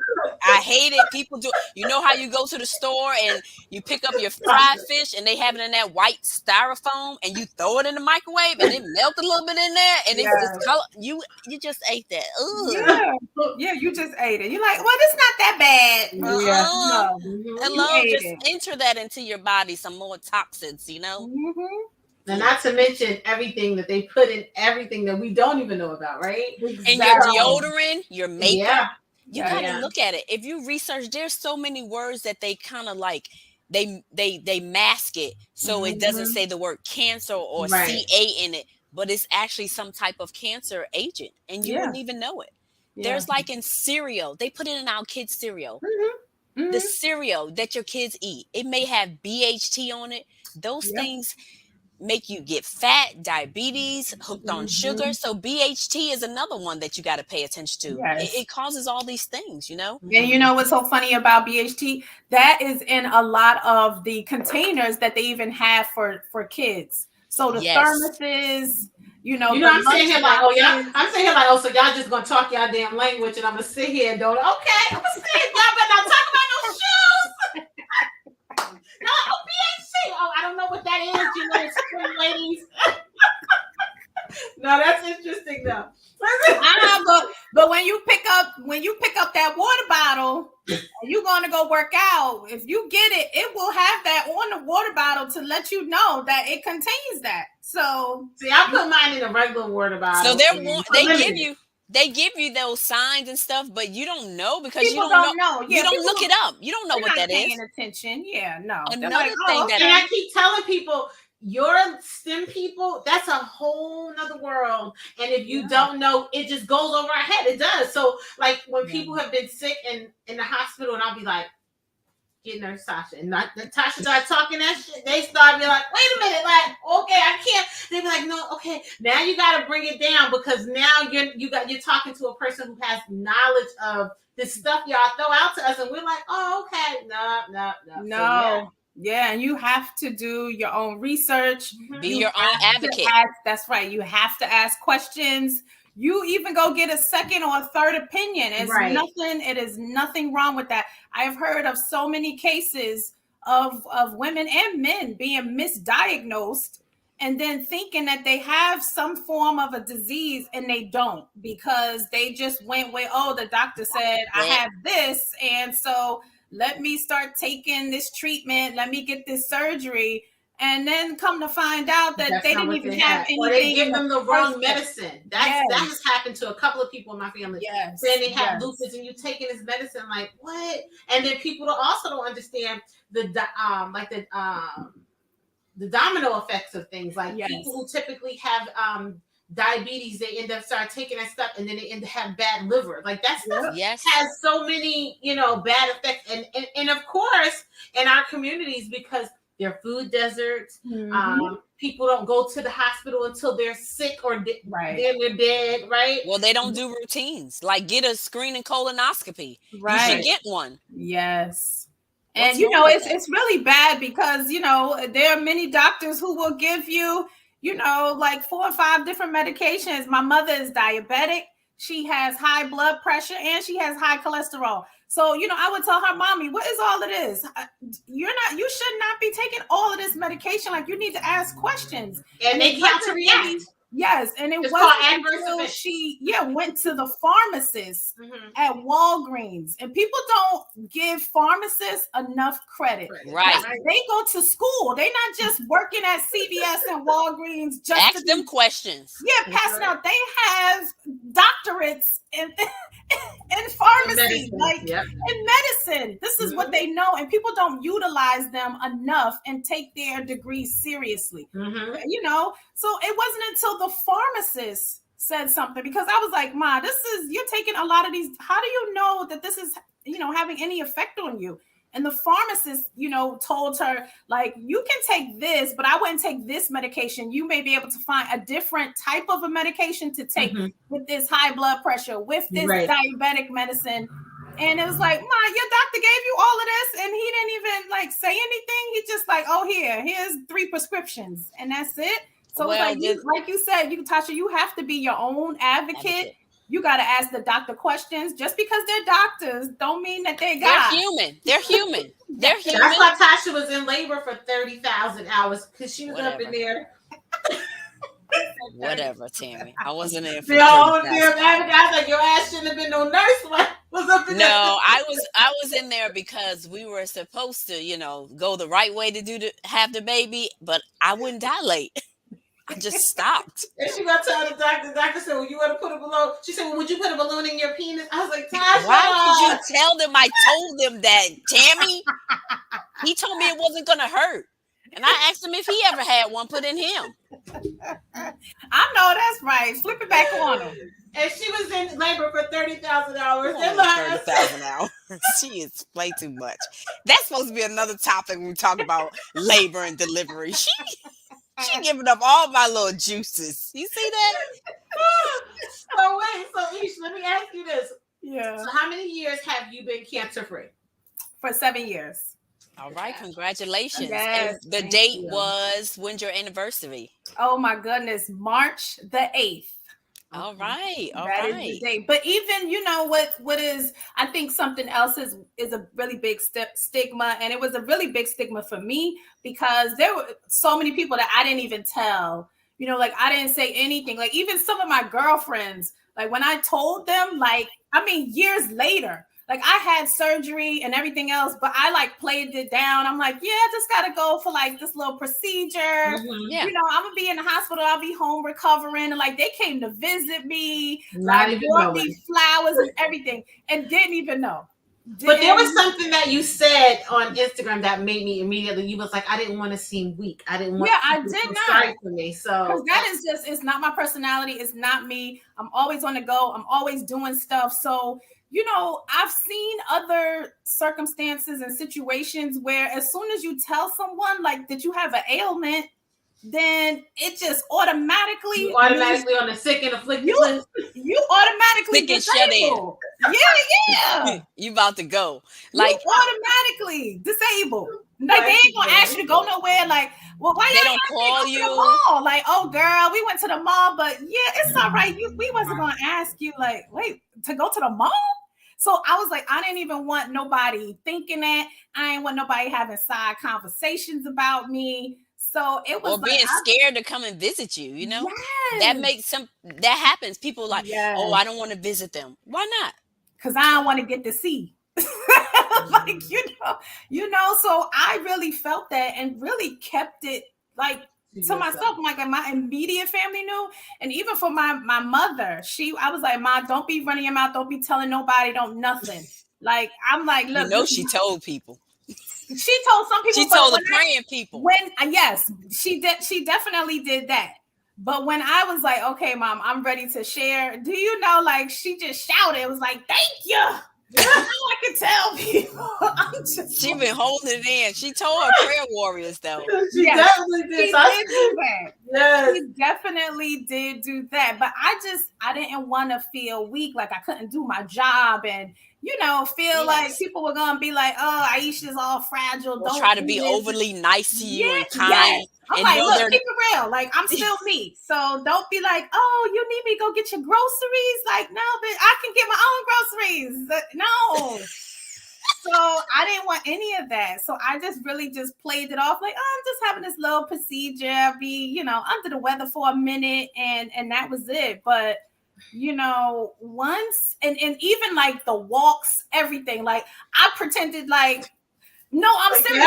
I hate it. People do. You know how you go to the store and you pick up your fried fish and they have it in that white styrofoam and you throw it in the microwave and it melts a little bit in there and it's just color. You just ate that. Yeah, you just ate it. You're like, well, it's not that bad. No. You Hello, ate just it. enter that into your body, some more toxins, you know? And not to mention everything that they put in everything that we don't even know about, right? And your deodorant, your makeup. You gotta look at it. If you research, there's so many words that they kind of like they mask it so it doesn't say the word cancer or CA in it, but it's actually some type of cancer agent, and you wouldn't even know it. There's like in cereal, they put it in our kids' cereal. The cereal that your kids eat, it may have BHT on it. Those things make you get fat, diabetes, hooked on sugar. So BHT is another one that you got to pay attention to. It causes all these things, you know. And you know what's so funny about BHT? That is in a lot of the containers that they even have for kids. So the thermoses, you know, I'm sitting here like, so y'all just gonna talk y'all damn language, and I'm gonna sit here and don't. Okay, I'm gonna sit. Y'all better not talk about no shoes. No, BHC. Oh, I don't know what that is, you know, spring ladies. No, that's interesting though. But when you pick up that water bottle and you're gonna go work out, if you get it, it will have that on the water bottle to let you know that it contains that. So see, I put mine in a regular water bottle. So they give you those signs and stuff, but you don't know because people you don't know. Yeah, you don't look it up. You don't know what that is. Paying attention. Yeah, no. Another thing that I keep telling people, your STEM people, that's a whole nother world. And if you don't know, it just goes over our head. It does. So like when people have been sick and in the hospital, and I'll be like, get Nurse Tasha. And Tasha started talking that shit. They start being like, wait a minute, like, okay, I can't. They be like, no, okay, now you gotta bring it down because now you're talking to a person who has knowledge of this stuff y'all throw out to us, and we're like, oh, okay, no. Yeah, and you have to do your own research. Be your own advocate. That's right. You have to ask questions. You even go get a second or a third opinion. It is nothing wrong with that. I've heard of so many cases of women and men being misdiagnosed and then thinking that they have some form of a disease and they don't, because they just went with, oh, the doctor said I have this, and so let me start taking this treatment, let me get this surgery, and then come to find out that they didn't even have anything. Or they give them the wrong medicine. That has happened to a couple of people in my family. Saying they have lupus and you taking this medicine, like what? And then people also don't understand the domino effects of things. Like people who typically have diabetes, they end up start taking that stuff and then they end up have bad liver. Like that stuff has so many, bad effects. And of course in our communities, because they're food deserts, people don't go to the hospital until they're sick or then they're dead, right? Well, they don't do routines like get a screening colonoscopy. You should get one. Yes. And it's really bad because there are many doctors who will give you like 4 or 5 different medications. My mother is diabetic. She has high blood pressure and she has high cholesterol. So, I would tell her, mommy, what is all of this? You should not be taking all of this medication. Like, you need to ask questions. And they count to react. Yes, and it It's wasn't called adverse until events. she went to the pharmacist at Walgreens, and people don't give pharmacists enough credit. Right. They go to school. They're not just working at CVS and Walgreens just Ask to them questions. Yeah, passing out. They have doctorates in pharmacy, in medicine. This is what they know, and people don't utilize them enough and take their degrees seriously. You know, so it wasn't until the pharmacist said something, because I was like, Ma, you're taking a lot of these. How do you know that this is, having any effect on you? And the pharmacist, told her, like, you can take this, but I wouldn't take this medication. You may be able to find a different type of a medication to take with this high blood pressure, with this diabetic medicine. And it was like, Ma, your doctor gave you all of this, and he didn't even say anything. He just like, oh, here's 3 prescriptions, and that's it. So like you said, Tasha, you have to be your own advocate. You got to ask the doctor questions. Just because they're doctors don't mean that they're God. They're human. They're human. They're human. That's why Tasha was in labor for 30,000 hours, because she was up in there. Whatever, Tammy. I wasn't in for I was like, your ass shouldn't have been no nurse. Was up in there. I was in there because we were supposed to, go the right way to have the baby, but I wouldn't dilate. I just stopped. And she got to tell the doctor. The doctor said, well, you want to put a balloon? She said, well, would you put a balloon in your penis? I was like, Tasha. Why did you tell them I told them that, Tammy? He told me it wasn't going to hurt. And I asked him if he ever had one put in him. I know that's right. Flip it back on him. And she was in labor for 30,000 hours. 30,000 hours. She is way too much. That's supposed to be another topic when we talk about labor and delivery. She giving up all my little juices. You see that? So Ish, let me ask you this. Yeah. So how many years have you been cancer-free? For 7 years. All right, congratulations. Yes, and the date was, when's your anniversary? Oh my goodness, March the 8th. All right, that is the date. But even, what is, I think something else is a really big stigma, and it was a really big stigma for me, because there were so many people that I didn't even tell, I didn't say anything. Like, even some of my girlfriends, like, when I told them, years later, like, I had surgery and everything else, but I played it down. I'm like, I just got to go for this little procedure. Yeah. I'm going to be in the hospital. I'll be home recovering. And they came to visit me, brought me flowers and everything, and didn't even know. But there was something that you said on Instagram that made me immediately, you was like, I didn't want to seem weak. I didn't want I did not. Sorry for me. So that is just, it's not my personality. It's not me. I'm always on the go. I'm always doing stuff. So, I've seen other circumstances and situations where as soon as you tell someone that you have an ailment, then it just automatically on the sick and afflicted list. You automatically disabled. Yeah. You about to go. You automatically disabled. They ain't gonna ask you to go nowhere. Why they don't call you? Oh girl, we went to the mall, but it's all right. We wasn't gonna ask you wait, to go to the mall. So I was like, I didn't even want nobody thinking that. I didn't want nobody having side conversations about me. So it was being scared to come and visit you, Yes. That happens. People oh, I don't want to visit them. Why not? Because I don't want to get to see. So I really felt that and really kept it to myself. My immediate family knew. And even for my mother, I was like, Ma, don't be running your mouth. Don't be telling nobody, don't nothing. I'm like, look. She told people. She told some people. She told the praying people. Yes, she did. She definitely did that. But when I was like, okay, Mom, I'm ready to share. Do you know, she just shouted. It was like, thank you. I can tell people. She been holding it in. She told her prayer warriors, though. She definitely did. She did do that. Yes. She definitely did do that. But I didn't want to feel weak, I couldn't do my job, and feel like people were gonna be like, oh, Aisha's all fragile. Don't try to be overly nice to you and kind. Yes. I'm and look, keep it real. I'm still me. So don't be like, oh, you need me to go get your groceries. No, but I can get my own groceries. No. So I didn't want any of that. So I just really just played it off like, oh, I'm just having this little procedure. I'll be, under the weather for a minute, and that was it. But once and even like the walks, everything, like I pretended like, no, I'm serious.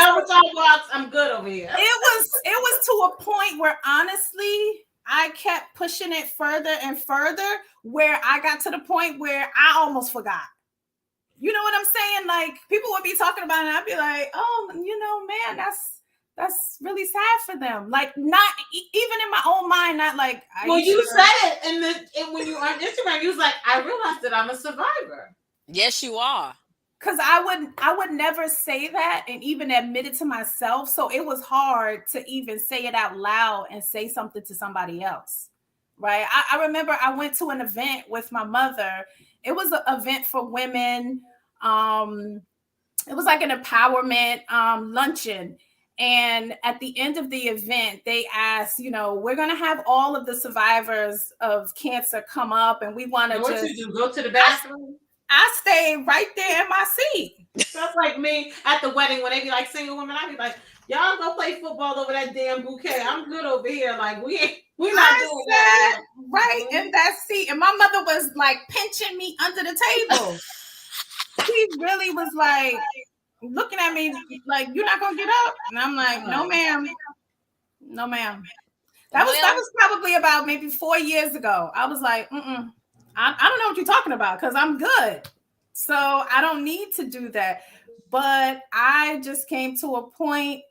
I'm good over here. It was to a point where honestly, I kept pushing it further and further, where I got to the point where I almost forgot. You know what I'm saying? Like people would be talking about it, and I'd be like, oh, man, that's really sad for them. Like not even in my own mind, not like. Well, you said it, and when you were on Instagram, you was like, I realized that I'm a survivor. Yes, you are. Because I would never say that and even admit it to myself. So it was hard to even say it out loud and say something to somebody else. Right. I remember I went to an event with my mother. It was an event for women. It was like an empowerment luncheon. And at the end of the event, they asked, we're going to have all of the survivors of cancer come up, and we want to just go to the bathroom. I stayed right there in my seat. That's like me at the wedding when they be like single women. I be like, y'all go play football over that damn bouquet. I'm good over here. Like we're not doing that. Right in that seat, and my mother was like pinching me under the table. She really was like looking at me like, "You're not gonna get up," and I'm like, "No, ma'am, no, ma'am." That was probably about maybe 4 years ago. I was like, I don't know what you're talking about because I'm good. So I don't need to do that. But I just came to a point,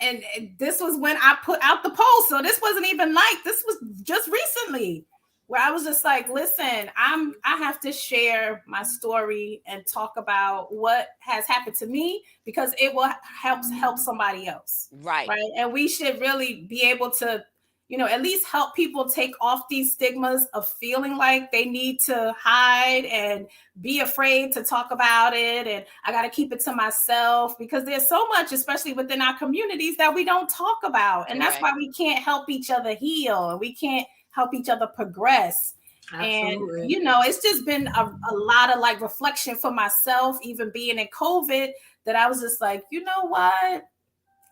and this was when I put out the post. So this wasn't even like, this was just recently where I was just like, listen, I have to share my story and talk about what has happened to me because it will help somebody else. Right. And we should really be able to at least help people take off these stigmas of feeling like they need to hide and be afraid to talk about it. And I got to keep it to myself because there's so much, especially within our communities, that we don't talk about. And that's why we can't help each other heal and we can't help each other progress. Absolutely. And, it's just been a lot of like reflection for myself, even being in COVID, that I was just like, you know what?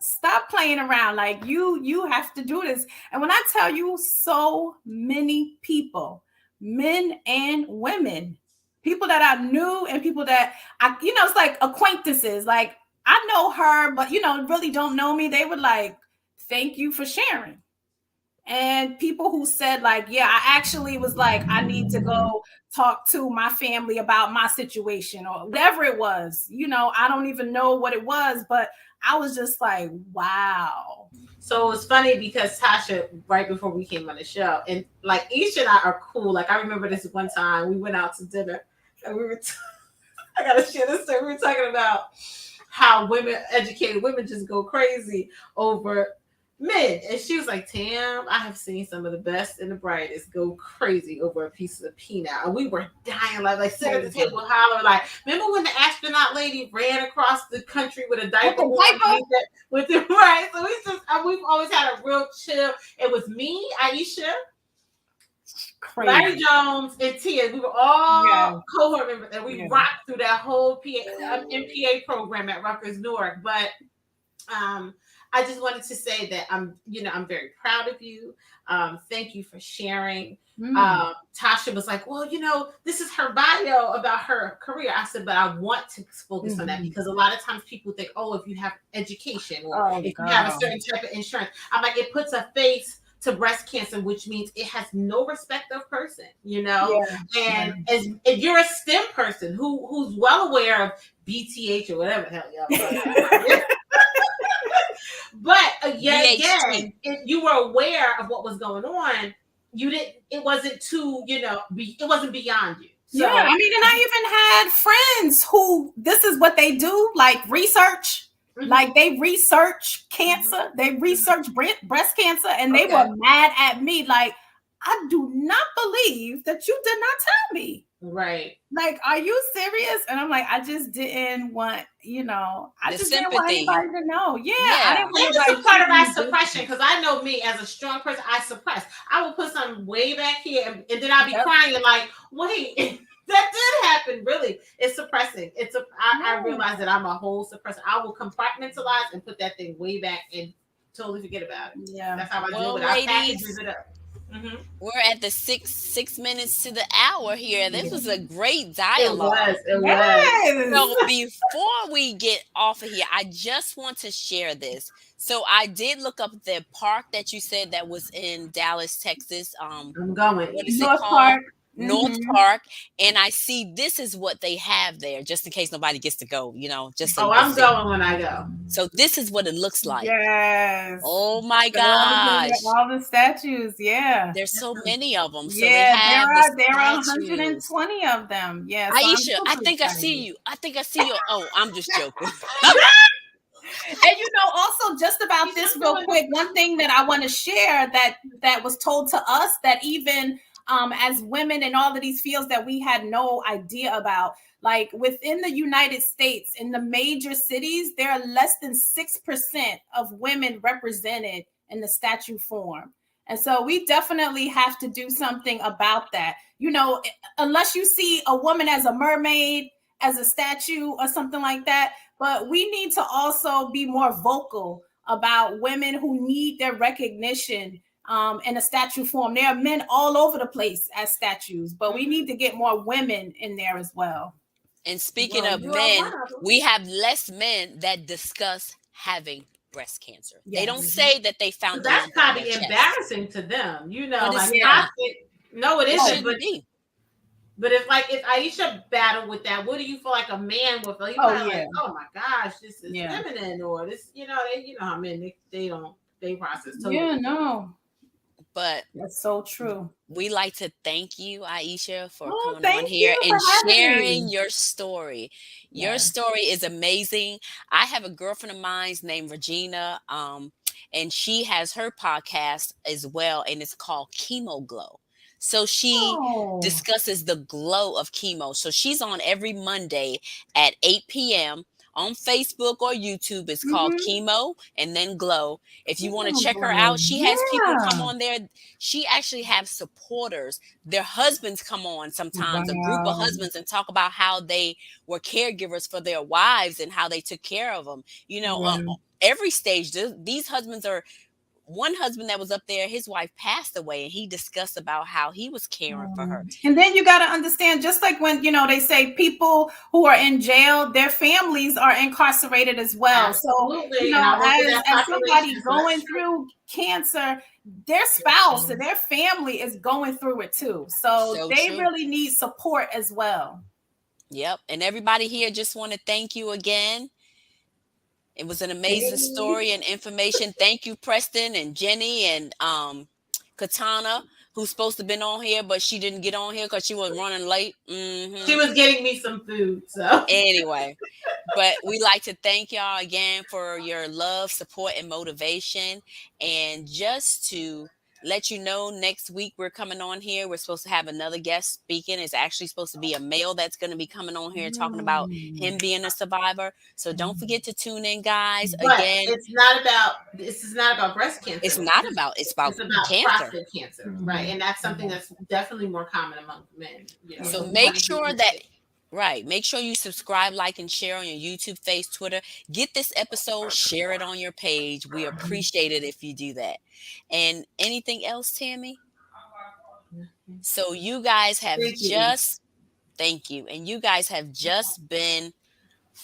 Stop playing around. Like you have to do this. And when I tell you, so many people, men and women, people that I knew and people that it's like acquaintances. Like I know her, but really don't know me. They were like, thank you for sharing. And people who said like, yeah, I actually was like, I need to go talk to my family about my situation or whatever it was. I don't even know what it was, but I was just like, wow. So it was funny because Tasha, right before we came on the show, and like Aisha and I are cool. Like I remember this one time we went out to dinner and we were, I gotta share this story. We were talking about how educated women just go crazy over men. And she was like, Tam, I have seen some of the best and the brightest go crazy over a piece of peanut. And we were dying, like sitting at the table hollering, like, remember when the astronaut lady ran across the country with a diaper? With it, right? So we've always had a real chill. It was me, Aisha, Larry Jones, and Tia. We were all cohort members, and we rocked through that whole MPA program at Rutgers Newark. But I just wanted to say that I'm very proud of you. Thank you for sharing. Tasha was like, well, this is her bio about her career. I said, but I want to focus on that because a lot of times people think, oh, if you have education or if you have a certain type of insurance, I'm like, it puts a face to breast cancer, which means it has no respect of person, and if you're a STEM person who's well aware of BTH or whatever the hell y'all but again, if you were aware of what was going on, it wasn't it wasn't beyond you. So, and I even had friends who this is what they do, like research. Like they research cancer, they research breast cancer, and they were mad at me. Like, I do not believe that you did not tell me. Right. Like, are you serious? And I'm like, I just didn't want, I just didn't want anybody to know. Yeah. I didn't want anybody. It's part of our suppression because I know me as a strong person, I suppress. I will put something way back here and then I'll be crying like, wait. That did happen. Really, it's suppressing. I realize that I'm a whole suppressor. I will compartmentalize and put that thing way back and totally forget about it. Yeah. That's how I Well, deal with it. I ladies, package it up. Mm-hmm. we're at the six minutes to the hour here. This was a great It dialogue. was. It was. Yes. So before we get off of here, I just want to share this. So I did look up the park that you said that was in Dallas, Texas. I'm going. What is it North called? Park. North Mhm. Park, and I see this is what they have there, just in case nobody gets to go, just so Oh, you can I'm see. going when I go. So this is what it looks like. Yes. Oh my They're all gosh. doing all the statues. Yeah. There's so many of them. So they Yeah, have there are statues. 120 of them. Yeah. So I'm Aisha, I super think I excited. see you. I think I see you. Oh, I'm just joking. And also just about this real quick, one thing that I want to share that was told to us that even as women in all of these fields that we had no idea about, like within the United States, in the major cities, there are less than 6% of women represented in the statue form. And so we definitely have to do something about that. Unless you see a woman as a mermaid, as a statue or something like that, but we need to also be more vocal about women who need their recognition in a statue form. There are men all over the place as statues, but we need to get more women in there as well. And speaking of men, we have less men that discuss having breast cancer. Yes. They don't say that they found the that's probably embarrassing to them. No, it isn't. But But if Aisha battled with that, what do you feel like a man would feel? Like, oh my gosh, this is feminine, or this, how men they process totally. Yeah, no. But that's so true. We like to thank you, Aisha, for coming on here and sharing your story. Your story is amazing. I have a girlfriend of mine named Regina, and she has her podcast as well, and it's called Chemo Glow. So she discusses the glow of chemo. So she's on every Monday at 8 p.m. on Facebook or YouTube. It's called Chemo and then Glow. If you want to check her out, she has people come on there. She actually has supporters. Their husbands come on sometimes, a group of husbands, and talk about how they were caregivers for their wives and how they took care of them. Every stage, these husbands are... One husband that was up there, his wife passed away, and he discussed about how he was caring for her. And then you got to understand, just like when, they say people who are in jail, their families are incarcerated as well. Absolutely. So, as somebody going through cancer, their spouse and their family is going through it too. So they really need support as well. Yep. And everybody here, just want to thank you again. It was an amazing story and information. Thank you, Preston and Jenny and Katana, who's supposed to have been on here, but she didn't get on here because she was running late. She was getting me some food. So anyway, but we like to thank y'all again for your love, support, and motivation. And just to let you know, next week we're coming on here. We're supposed to have another guest speaking. It's actually supposed to be a male that's going to be coming on here talking about him being a survivor. So don't forget to tune in, guys. But again, this is not about breast cancer. It's about cancer. Prostate cancer, right? And that's something that's definitely more common among men. So make sure that... Right. Make sure you subscribe, like, and share on your YouTube, Face, Twitter. Get this episode, share it on your page. We appreciate it if you do that. And anything else, Tammy? So you guys have thank you. And you guys have just been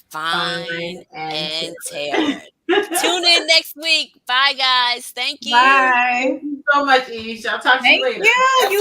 fine and tailored. Tune in next week. Bye, guys. Thank you. Bye. Thank you so much, Aisha. I'll talk to you later. Thank you.